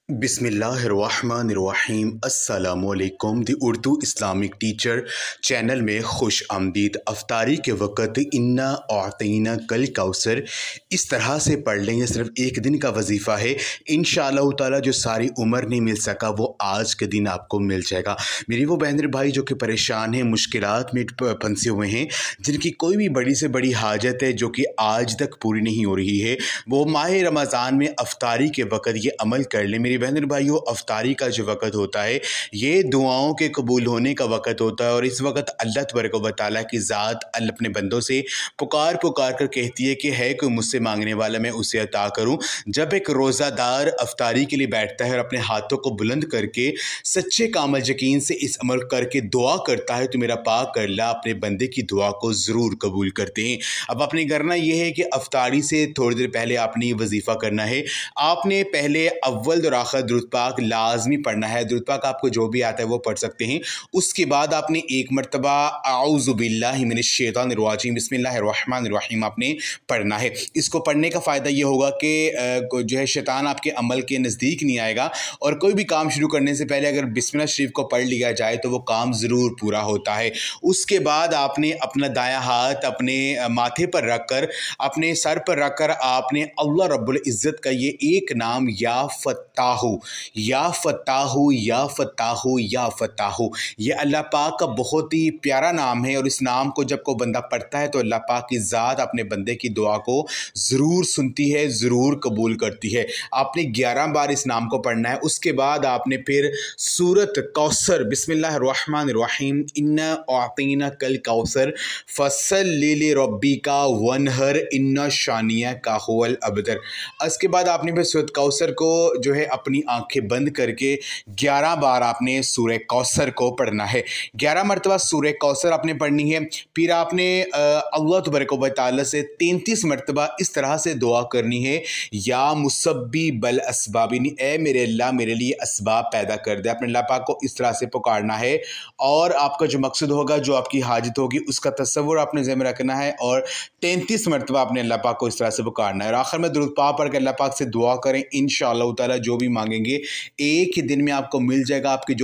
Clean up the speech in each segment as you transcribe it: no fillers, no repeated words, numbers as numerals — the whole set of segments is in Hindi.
बिस्मिल्लाहिर्रहमानिर्रहीम अस्सलामुअलैकुम। दी उर्दू इस्लामिक टीचर चैनल में खुश आमदीद। अफ्तारी के वक़्त इन्ना आतीना कल कौसर इस तरह से पढ़ लेंगे। सिर्फ एक दिन का वजीफ़ा है, इंशाअल्लाह ताला जो सारी उम्र नहीं मिल सका वो आज के दिन आपको मिल जाएगा। मेरी वो बहन भाई जो कि परेशान हैं, मुश्किलात में फंसे हुए हैं, जिनकी कोई भी बड़ी से बड़ी हाजत है जो कि आज तक पूरी नहीं हो रही है, वो माह रमज़ान में अफ्तारी के वक़्त ये अमल कर लें। मेरी बहन भाइयों, अफ्तारी का जो वक़्त होता है ये दुआओं के कबूल होने का वक़्त होता है, और इस वक़्त अल्लाह तबारक व तआला की ज़ात अपने बंदों से पुकार पुकार कर कहती है कि है कोई मुझसे मांगने वाला, मैं उसे अता करूँ। जब एक रोज़ादार अफ्तारी के लिए बैठता है और अपने हाथों को बुलंद करके सच्चे कामल यकीन से इस अमल करके दुआ करता है, तो मेरा पाक अल्लाह अपने बंदे की दुआ को ज़रूर कबूल करते हैं। अब आपने करना यह है कि अफ्तारी से थोड़ी देर पहले आपने वजीफ़ा करना है। आपने पहले अव्वल और आखिर दुरूद पाक लाजमी पढ़ना है। दुरूद पाक आपको जो भी आता है वो पढ़ सकते हैं। उसके बाद आपने एक मरतबा आऊज़ु बिल्लाहि मिनश शैतानिर रजीम बिस्मिल्लाहिर्रहमानिर्रहीम आपने पढ़ना है। इसको पढ़ने का फ़ायदा ये होगा कि जो है शैतान आपके अमल के नज़दीक नहीं आएगा, और कोई भी काम शुरू करने से पहले अगर बिस्मिल्लाह शरीफ को पढ़ लिया जाए तो वो काम ज़रूर पूरा होता है। उसके बाद आपने अपना दायां हाथ अपने माथे पर रख कर, अपने सर पर रख कर आपने अल्लाह रब्बुल इज़्ज़त का ये एक नाम या फ़त्ताहु या फ़त्ताहु या फ़त्ताहु या फ़त्ताहु, ये अल्लाह पाक का बहुत ही प्यारा नाम है, और इस नाम को जब कोई बंदा पढ़ता है तो अल्लाह पाक की ज़ात अपने बंदे की दुआ को ज़रूर सुनती है, ज़रूर कबूल करती है। आपने 11 बार इस नाम को पढ़ना है। उसके बाद आपने फिर सूरत कौसर बिस्मिल्लाहिर्रहमानिर्रहीम इन्ना आतीना कल कौसर फसल्लि लिरब्बिका वनहर इन्ना शानियका हुवल अबतर। इसके बाद आपने फिर सूरत कौसर को जो है अपनी आंखें बंद करके 11 बार आपने सूरह कौसर को पढ़ना है। 11 मरतबा सूरह कौसर आपने पढ़नी है। फिर आपने अल्लाह तबारक व तआला से 33 मरतबा इस तरह से दुआ करनी है, या मुसब्बी बल असबाबिनी, ए मेरे अल्लाह मेरे लिए असबाब पैदा कर दे। अपने अल्लाह पाक को इस तरह से पुकारना है, और आपका जो मकसद होगा, जो आपकी हाजत होगी, उसका तसव्वुर आपने ज़हन में रखना है, और 33 मरतबा आपने अल्लाह पाक को इस तरह से पुकारना है। और आखिर में दुरूद पाक पढ़ के अल्लाह पाक से दुआ करें, इंशाअल्लाह ताला जो भी मांगेंगे एक ही दिन में आपको मिल जाएगा। आपका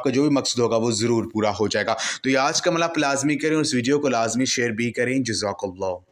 जो भी मकसद होगा वो ज़रूर पूरा हो जाएगा। तो ये आज का अमल आप लाजमी करें, उस वीडियो को लाजमी शेयर भी करें। जज़ाकल्लाह।